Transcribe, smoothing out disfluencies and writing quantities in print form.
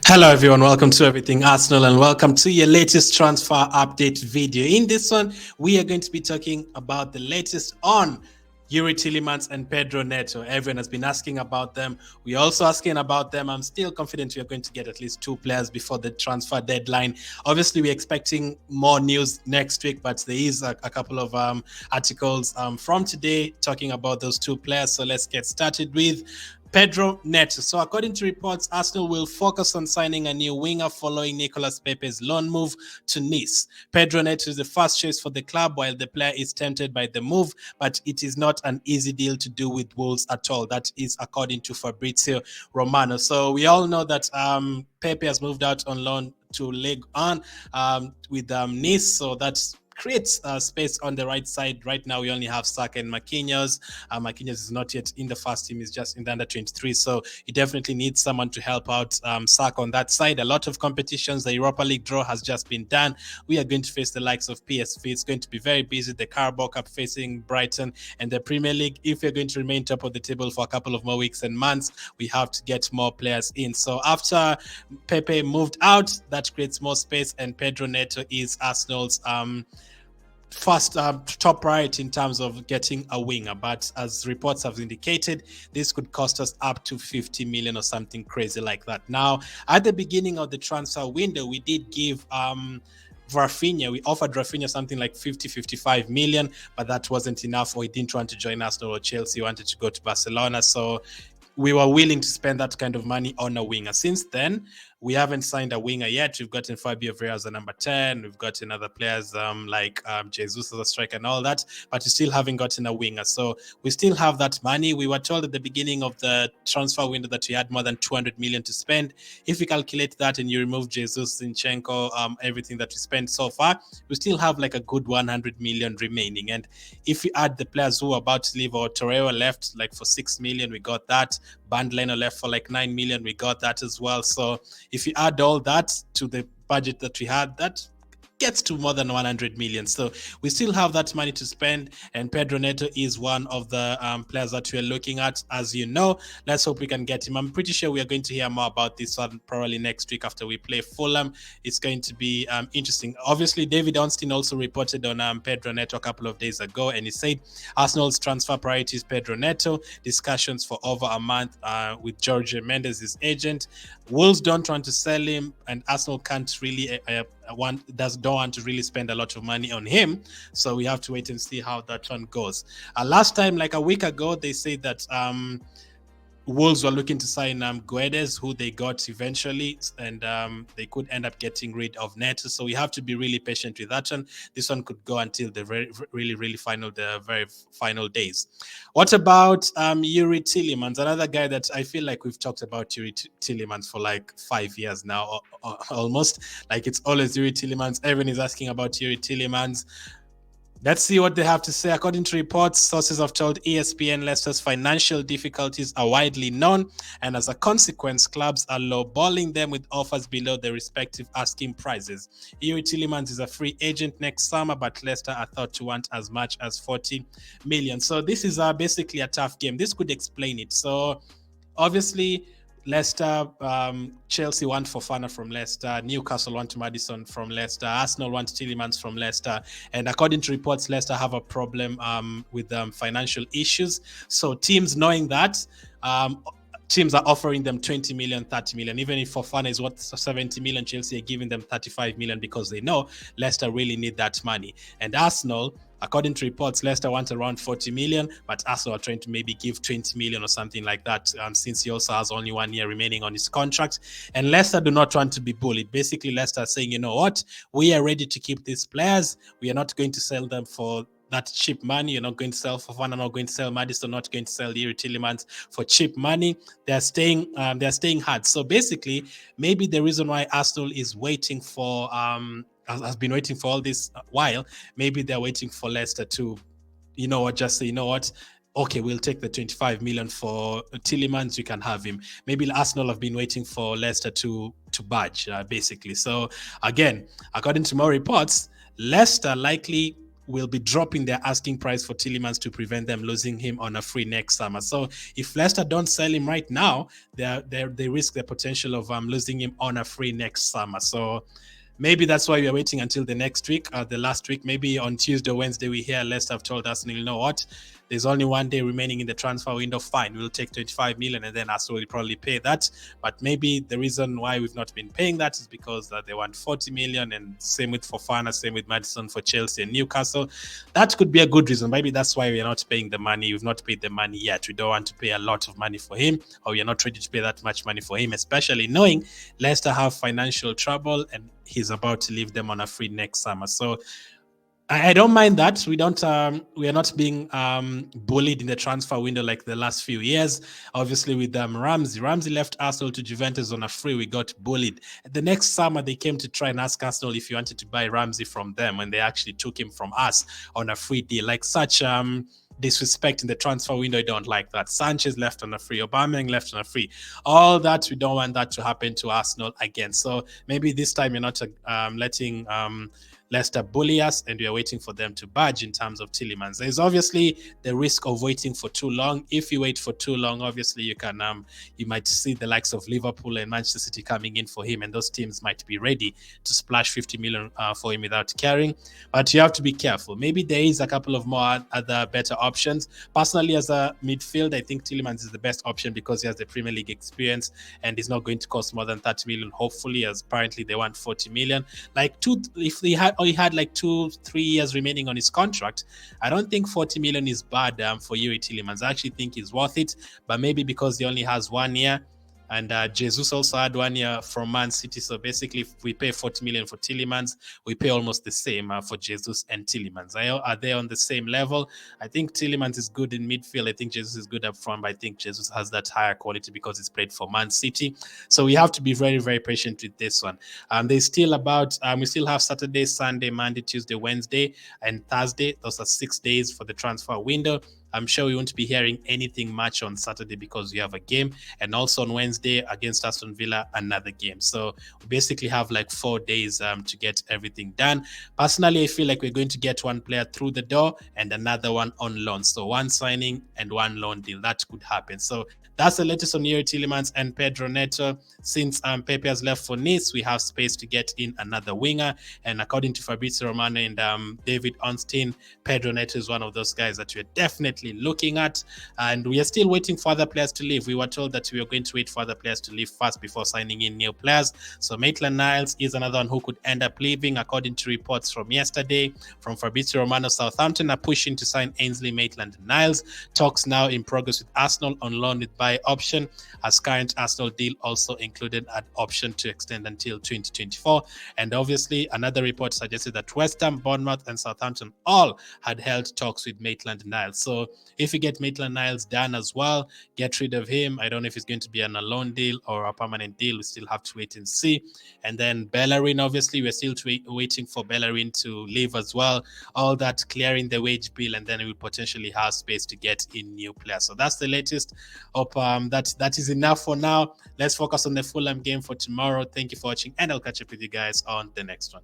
Hello everyone, welcome to Everything Arsenal and welcome to your latest transfer update video. In this one, we are going to be talking about the latest on Youri Tielemans and Pedro Neto. Everyone has been asking about them. We're also asking about them. I'm still confident we are going to get at least two players before the transfer deadline. Obviously, we're expecting more news next week, but there is a couple of articles from today talking about those two players. So let's get started with Pedro Neto. So according to reports, Arsenal will focus on signing a new winger following Nicolas Pepe's loan move to Nice. Pedro Neto is the first choice for the club, while the player is tempted by the move, but it is not an easy deal to do with Wolves at all. That is according to Fabrizio Romano. So we all know that Pepe has moved out on loan to Ligue 1 with Nice, so that's creates space on the right side. Right now, we only have Saka and Marquinhos. Marquinhos is not yet in the first team; he's just in the under 23. So he definitely needs someone to help out Saka on that side. A lot of competitions. The Europa League draw has just been done. We are going to face the likes of PSV. It's going to be very busy. The Carabao Cup facing Brighton and the Premier League. If we're going to remain top of the table for a couple of more weeks and months, we have to get more players in. So after Pepe moved out, that creates more space, and Pedro Neto is Arsenal's first top priority in terms of getting a winger, but as reports have indicated, this could cost us up to 50 million or something crazy like that. Now, at the beginning of the transfer window, we did give Rafinha, we offered Rafinha something like 55 million, but that wasn't enough, or he didn't want to join Arsenal or Chelsea, he wanted to go to Barcelona. So we were willing to spend that kind of money on a winger. Since then, we haven't signed a winger yet. We've gotten Fabio Vieira as a number 10. We've gotten other players like Jesus as a striker and all that, but we still haven't gotten a winger. So we still have that money. We were told at the beginning of the transfer window that we had more than 200 million to spend. If we calculate that and you remove Jesus, Zinchenko, everything that we spent so far, we still have like a good 100 million remaining. And if we add the players who are about to leave, or Torreira left like for 6 million, we got that. Bandliner left for like 9 million, we got that as well. So if you add all that to the budget that we had, that gets to more than 100 million. So we still have that money to spend, and Pedro Neto is one of the players that we're looking at, as you know. Let's hope we can get him. I'm pretty sure we are going to hear more about this one probably next week after we play Fulham. It's going to be interesting. Obviously, David Ornstein also reported on Pedro Neto a couple of days ago, and he said Arsenal's transfer priority is Pedro Neto. Discussions for over a month with Jorge Mendes' agent. Wolves don't want to sell him, and Arsenal can't really don't want to really spend a lot of money on him. So we have to wait and see how that one goes. Last time, like a week ago, they said that Wolves were looking to sign Guedes, who they got eventually, and they could end up getting rid of Neto. So we have to be really patient with that one. This one could go until the very final days. What about Youri Tielemans, another guy that I feel like we've talked about Youri Tielemans for like 5 years now, almost. Like it's always Youri Tielemans. Everyone is asking about Youri Tielemans. Let's see what they have to say. According to reports, sources have told ESPN Leicester's financial difficulties are widely known, and as a consequence, clubs are lowballing them with offers below their respective asking prices. Youri Tielemans is a free agent next summer, but Leicester are thought to want as much as 40 million. So this is basically a tough game. This could explain it. So obviously, Leicester, Chelsea want Fofana from Leicester, Newcastle want Maddison from Leicester, Arsenal want Tielemans from Leicester, and according to reports, Leicester have a problem with financial issues. So teams knowing that, teams are offering them 20 million, 30 million. Even if Fofana is worth 70 million, Chelsea are giving them 35 million because they know Leicester really need that money. And Arsenal, according to reports, Leicester wants around 40 million, but Arsenal are trying to maybe give 20 million or something like that, since he also has only 1 year remaining on his contract. And Leicester do not want to be bullied. Basically, Leicester are saying, you know what, we are ready to keep these players. We are not going to sell them for that cheap money. You're not going to sell Fofana, not going to sell Maddison, not going to sell Youri Tielemans for cheap money. They're staying hard. So basically, maybe the reason why Arsenal is waiting for has been waiting for all this while, maybe they're waiting for Leicester to, just say, okay, we'll take the 25 million for Tielemans, you can have him. Maybe Arsenal have been waiting for Leicester to budge, basically. So again, according to more reports, Leicester likely will be dropping their asking price for Tielemans to prevent them losing him on a free next summer. So if Leicester don't sell him right now, they risk the potential of losing him on a free next summer. So maybe that's why we are waiting until the next week, the last week. Maybe on Tuesday or Wednesday, we hear Leicester have told Arsenal, you know what? There's only 1 day remaining in the transfer window. Fine, we'll take 25 million and then Arsenal will probably pay that. But maybe the reason why we've not been paying that is because they want 40 million, and same with Fofana, same with Maddison for Chelsea and Newcastle. That could be a good reason. Maybe that's why we're not paying the money. We've not paid the money yet. We don't want to pay a lot of money for him, or we're not ready to pay that much money for him, especially knowing Leicester have financial trouble and he's about to leave them on a free next summer. So I don't mind that. We are not being bullied in the transfer window like the last few years. Obviously, with Ramsey left Arsenal to Juventus on a free. We got bullied. The next summer, they came to try and ask Arsenal if you wanted to buy Ramsey from them, when they actually took him from us on a free deal. Like such disrespect in the transfer window, I don't like that. Sanchez left on a free, Aubameyang left on a free. All that, we don't want that to happen to Arsenal again. So maybe this time you're not letting Leicester bully us, and we are waiting for them to budge in terms of Tielemans. There's obviously the risk of waiting for too long. If you wait for too long, obviously you might see the likes of Liverpool and Manchester City coming in for him, and those teams might be ready to splash 50 million for him without caring. But you have to be careful. Maybe there is a couple of more other better options. Personally, as a midfield, I think Tielemans is the best option because he has the Premier League experience and is not going to cost more than 30 million, hopefully, as apparently they want 40 million. If he had like 2-3 years remaining on his contract, I don't think 40 million is bad for Youri Tielemans. I actually think he's worth it, but maybe because he only has 1 year, and Jesus also had 1 year from Man City. So basically, if we pay 40 million for Tielemans, we pay almost the same for Jesus and Tielemans. Are they on the same level? I think Tielemans is good in midfield. I think Jesus is good up front, but I think Jesus has that higher quality because he's played for Man City. So we have to be very, very patient with this one. There's still we still have Saturday, Sunday, Monday, Tuesday, Wednesday, and Thursday. Those are 6 days for the transfer window. I'm sure we won't be hearing anything much on Saturday because we have a game, and also on Wednesday against Aston Villa, another game. So we basically have like 4 days to get everything done. Personally, I feel like we're going to get one player through the door and another one on loan. So one signing and one loan deal. That could happen. So that's the latest on Youri Tielemans and Pedro Neto. Since Pepe has left for Nice, we have space to get in another winger. And according to Fabrizio Romano and David Ornstein, Pedro Neto is one of those guys that we're definitely looking at. And we are still waiting for other players to leave. We were told that we were going to wait for other players to leave first before signing in new players. So Maitland-Niles is another one who could end up leaving. According to reports from yesterday from Fabrizio Romano, Southampton are pushing to sign Ainsley, Maitland-Niles. Talks now in progress with Arsenal on loan with buy option, as current Arsenal deal also included an option to extend until 2024. And obviously, another report suggested that West Ham, Bournemouth, and Southampton all had held talks with Maitland-Niles. So if you get Maitland-Niles done as well, get rid of him. I don't know if it's going to be on a loan deal or a permanent deal. We still have to wait and see. And then Bellerin, obviously, we're still waiting for Bellerin to leave as well. All that clearing the wage bill, and then we will potentially have space to get in new players. So that's the latest. Hope that is enough for now. Let's focus on the Fulham game for tomorrow. Thank you for watching, and I'll catch up with you guys on the next one.